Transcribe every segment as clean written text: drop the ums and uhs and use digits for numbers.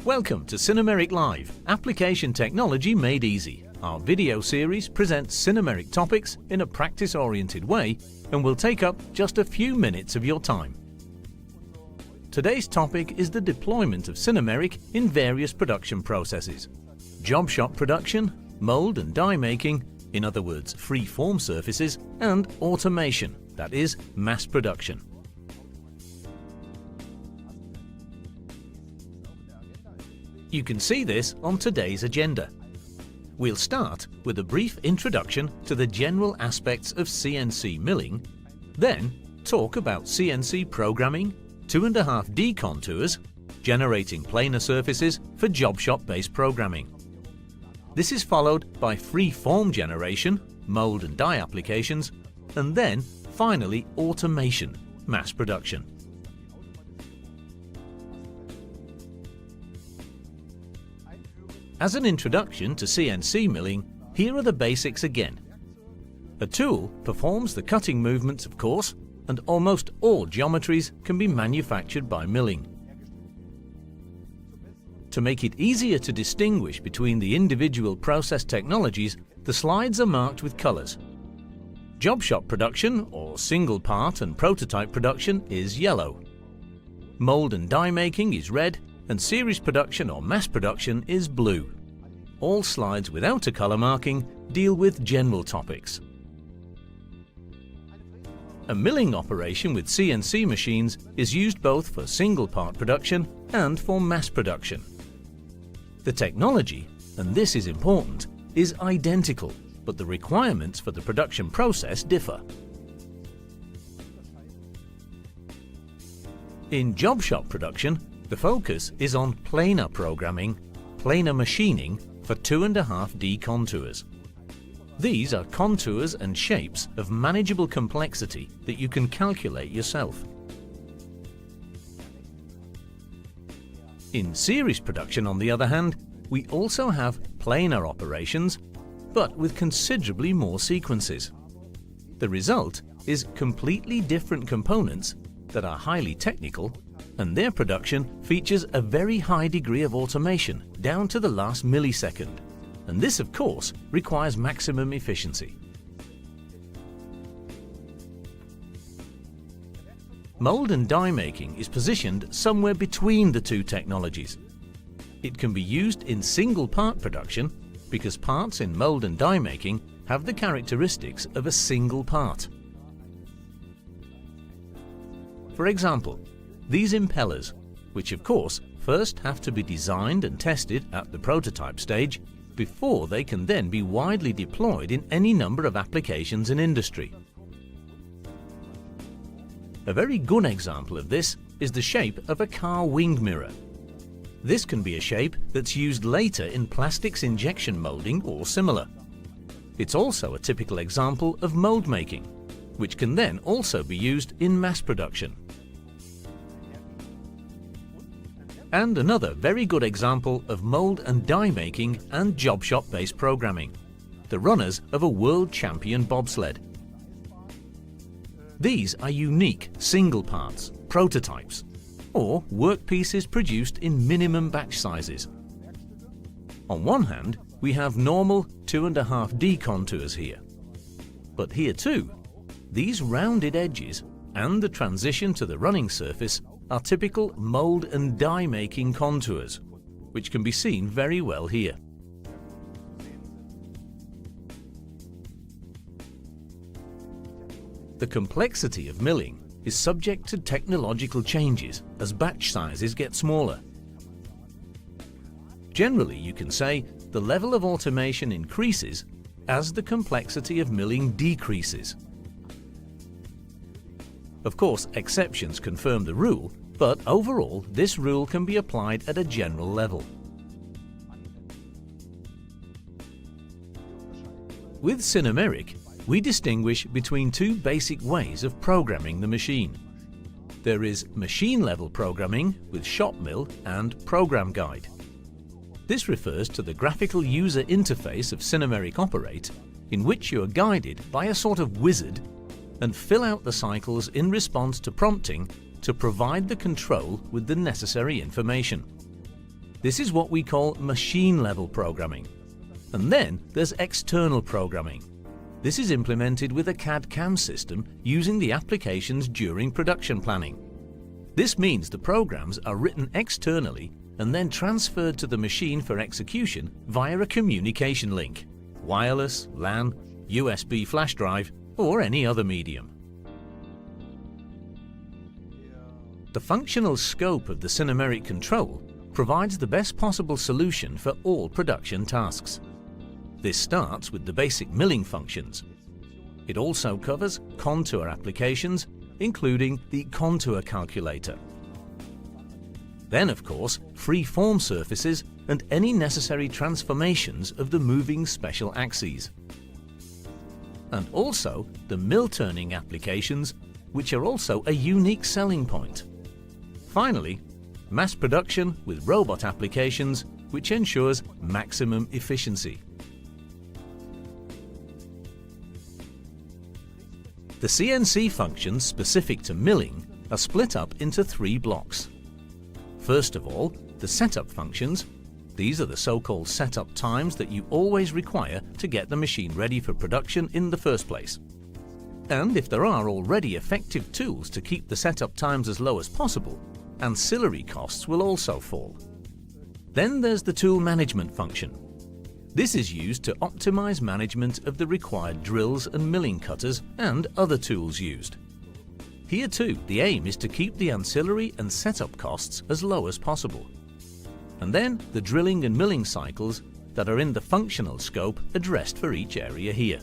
Welcome to SINUMERIK Live, Application Technology Made Easy. Our video series presents SINUMERIK topics in a practice-oriented way and will take up just a few minutes of your time. Today's topic is the deployment of SINUMERIK in various production processes. Job shop production, mold and die making, in other words free-form surfaces, and automation, that is, mass production. You can see this on today's agenda. We'll start with a brief introduction to the general aspects of CNC milling, then talk about CNC programming, 2.5D contours, generating planar surfaces for job shop-based programming. This is followed by free-form generation, mold and die applications, and then finally automation, mass production. As an introduction to CNC milling, here are the basics again. A tool performs the cutting movements, of course, and almost all geometries can be manufactured by milling. To make it easier to distinguish between the individual process technologies, the slides are marked with colors. Job shop production, or single part and prototype production, is yellow. Mold and die making is red, and series production or mass production is blue. All slides without a color marking deal with general topics. A milling operation with CNC machines is used both for single part production and for mass production. The technology, and this is important, is identical, but the requirements for the production process differ. In job shop production, the focus is on planar programming, planar machining for 2.5D contours. These are contours and shapes of manageable complexity that you can calculate yourself. In series production, on the other hand, we also have planar operations, but with considerably more sequences. The result is completely different components that are highly technical, and their production features a very high degree of automation down to the last millisecond, and this of course requires maximum efficiency. Mold and die making is positioned somewhere between the two technologies. It can be used in single part production because parts in mold and die making have the characteristics of a single part. For example, these impellers, which of course first have to be designed and tested at the prototype stage before they can then be widely deployed in any number of applications in industry. A very good example of this is the shape of a car wing mirror. This can be a shape that's used later in plastics injection molding or similar. It's also a typical example of mold making, which can then also be used in mass production. And another very good example of mold and die making and job shop based programming, the runners of a world champion bobsled. These are unique single parts, prototypes, or workpieces produced in minimum batch sizes. On one hand, we have normal 2.5D contours here. But here too, these rounded edges and the transition to the running surface are typical mold and die making contours, which can be seen very well here. The complexity of milling is subject to technological changes as batch sizes get smaller. Generally, you can say the level of automation increases as the complexity of milling decreases. Of course, exceptions confirm the rule, but overall, this rule can be applied at a general level. With SINUMERIK, we distinguish between two basic ways of programming the machine. There is machine-level programming with shop mill and program guide. This refers to the graphical user interface of SINUMERIK Operate, in which you are guided by a sort of wizard and fill out the cycles in response to prompting to provide the control with the necessary information. This is what we call machine-level programming. And then there's external programming. This is implemented with a CAD/CAM system using the applications during production planning. This means the programs are written externally and then transferred to the machine for execution via a communication link, wireless, LAN, USB flash drive, or any other medium. The functional scope of the SINUMERIK control provides the best possible solution for all production tasks. This starts with the basic milling functions. It also covers contour applications, including the contour calculator. Then, of course, free-form surfaces and any necessary transformations of the moving special axes. And also the mill-turning applications, which are also a unique selling point. Finally, mass production with robot applications, which ensures maximum efficiency. The CNC functions specific to milling are split up into 3 blocks. First of all, the setup functions. These are the so-called setup times that you always require to get the machine ready for production in the first place. And if there are already effective tools to keep the setup times as low as possible, ancillary costs will also fall. Then there's the tool management function. This is used to optimize management of the required drills and milling cutters and other tools used. Here too, the aim is to keep the ancillary and setup costs as low as possible. And then the drilling and milling cycles that are in the functional scope addressed for each area here.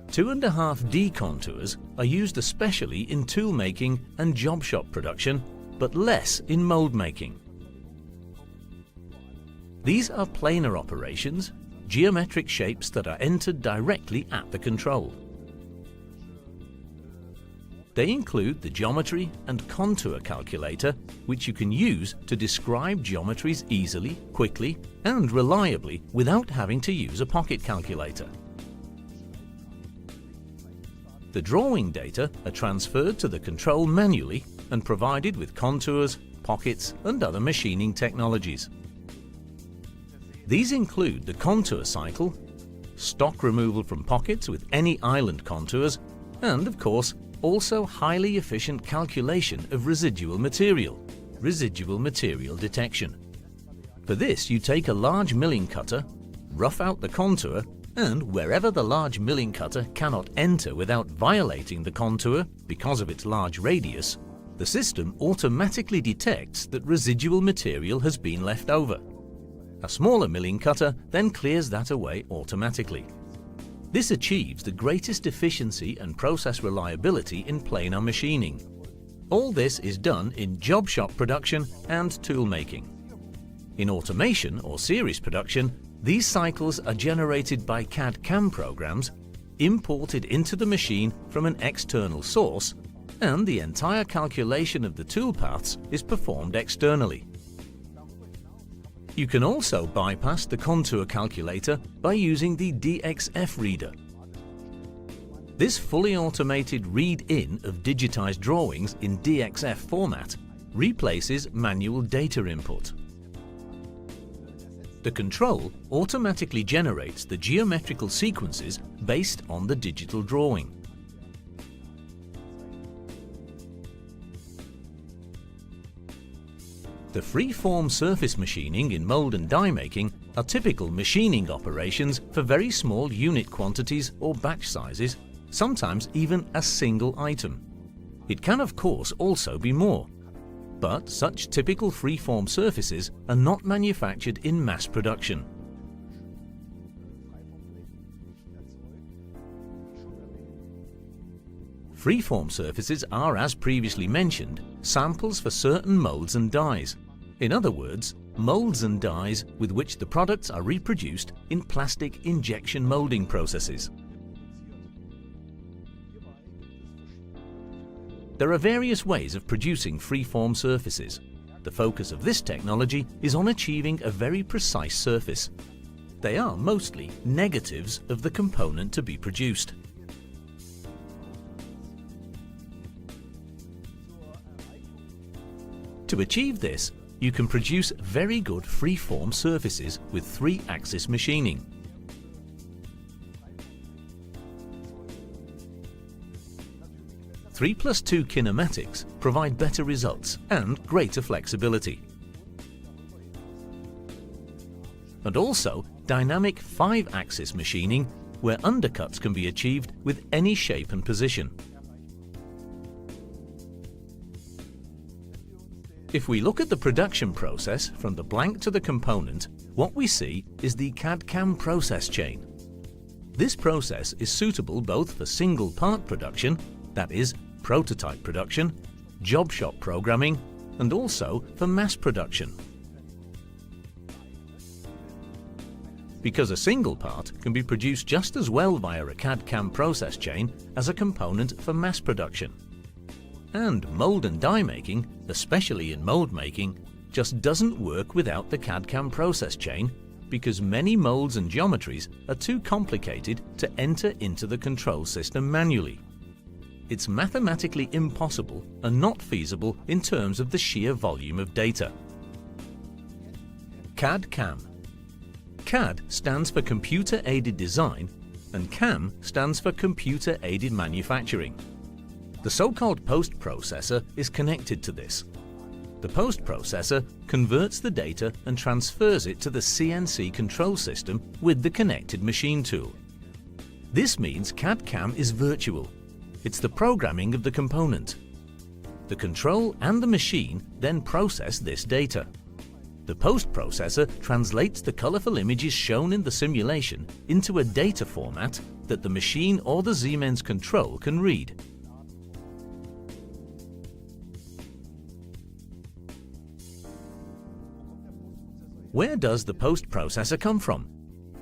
2.5D contours are used especially in tool making and job shop production, but less in mold making. These are planar operations, geometric shapes that are entered directly at the control. They include the geometry and contour calculator, which you can use to describe geometries easily, quickly, and reliably without having to use a pocket calculator. The drawing data are transferred to the control manually and provided with contours, pockets, and other machining technologies. These include the contour cycle, stock removal from pockets with any island contours, and of course, also highly efficient calculation of residual material detection. For this, you take a large milling cutter, rough out the contour, and wherever the large milling cutter cannot enter without violating the contour because of its large radius, the system automatically detects that residual material has been left over. A smaller milling cutter then clears that away automatically. This achieves the greatest efficiency and process reliability in planar machining. All this is done in job shop production and tool making. In automation or series production, these cycles are generated by CAD/CAM programs, imported into the machine from an external source, and the entire calculation of the tool paths is performed externally. You can also bypass the contour calculator by using the DXF reader. This fully automated read-in of digitized drawings in DXF format replaces manual data input. The control automatically generates the geometrical sequences based on the digital drawing. The free-form surface machining in mold and die making are typical machining operations for very small unit quantities or batch sizes, sometimes even a single item. It can of course also be more, but such typical free-form surfaces are not manufactured in mass production. Free-form surfaces are, as previously mentioned, samples for certain molds and dies. In other words, molds and dies with which the products are reproduced in plastic injection molding processes. There are various ways of producing free-form surfaces. The focus of this technology is on achieving a very precise surface. They are mostly negatives of the component to be produced. To achieve this, you can produce very good free-form surfaces with 3-axis machining. Three plus 2 kinematics provide better results and greater flexibility. And also dynamic 5-axis machining, where undercuts can be achieved with any shape and position. If we look at the production process from the blank to the component, what we see is the CAD/CAM process chain. This process is suitable both for single part production, that is, prototype production, job shop programming, and also for mass production. Because a single part can be produced just as well via a CAD/CAM process chain as a component for mass production. And mold and die making, especially in mold making, just doesn't work without the CAD/CAM process chain, because many molds and geometries are too complicated to enter into the control system manually. It's mathematically impossible and not feasible in terms of the sheer volume of data. CAD/CAM. CAD stands for Computer Aided Design and CAM stands for Computer Aided Manufacturing. The so-called post-processor is connected to this. The post-processor converts the data and transfers it to the CNC control system with the connected machine tool. This means CAD/CAM is virtual. It's the programming of the component. The control and the machine then process this data. The post-processor translates the colorful images shown in the simulation into a data format that the machine or the Siemens control can read. Where does the post-processor come from?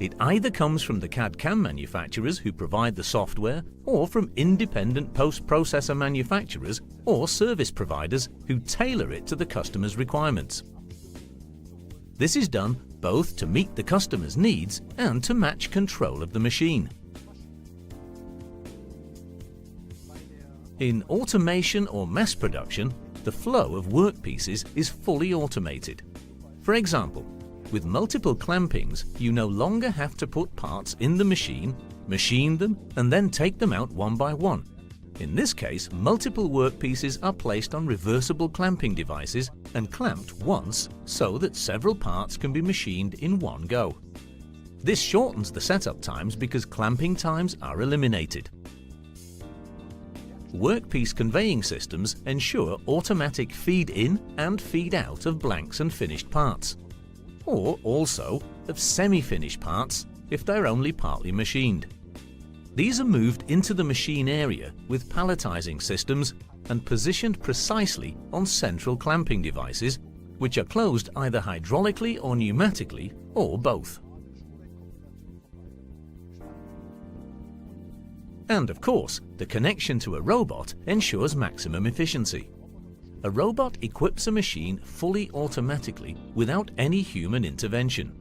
It either comes from the CAD/CAM manufacturers who provide the software, or from independent post-processor manufacturers or service providers who tailor it to the customer's requirements. This is done both to meet the customer's needs and to match control of the machine. In automation or mass production, the flow of workpieces is fully automated. For example, with multiple clampings, you no longer have to put parts in the machine, machine them, and then take them out one by one. In this case, multiple workpieces are placed on reversible clamping devices and clamped once so that several parts can be machined in one go. This shortens the setup times because clamping times are eliminated. Workpiece conveying systems ensure automatic feed-in and feed-out of blanks and finished parts, or also of semi-finished parts if they're only partly machined. These are moved into the machine area with palletizing systems and positioned precisely on central clamping devices, which are closed either hydraulically or pneumatically, or both. And of course, the connection to a robot ensures maximum efficiency. A robot equips a machine fully automatically without any human intervention,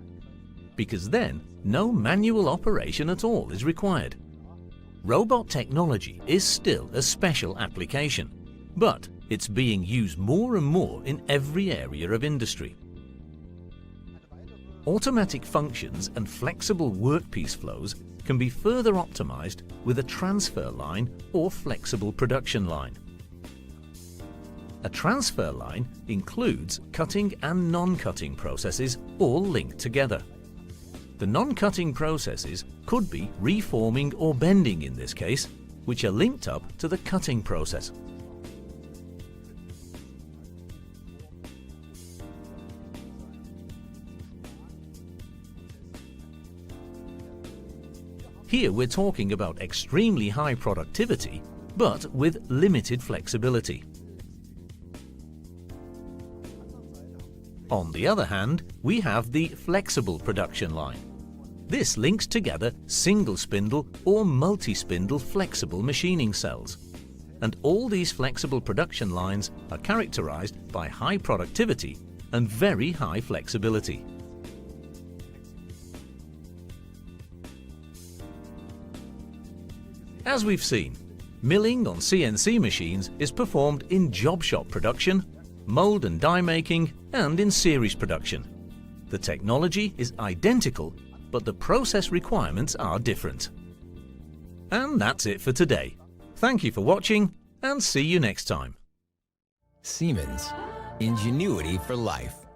because then no manual operation at all is required. Robot technology is still a special application, but it's being used more and more in every area of industry. Automatic functions and flexible workpiece flows can be further optimized with a transfer line or flexible production line. A transfer line includes cutting and non-cutting processes all linked together. The non-cutting processes could be reforming or bending in this case, which are linked up to the cutting process. Here we're talking about extremely high productivity, but with limited flexibility. On the other hand, we have the flexible production line. This links together single spindle or multi-spindle flexible machining cells. And all these flexible production lines are characterized by high productivity and very high flexibility. As we've seen, milling on CNC machines is performed in job shop production, mould and die making, and in series production. The technology is identical, but the process requirements are different. And that's it for today. Thank you for watching, and see you next time. Siemens, ingenuity for life.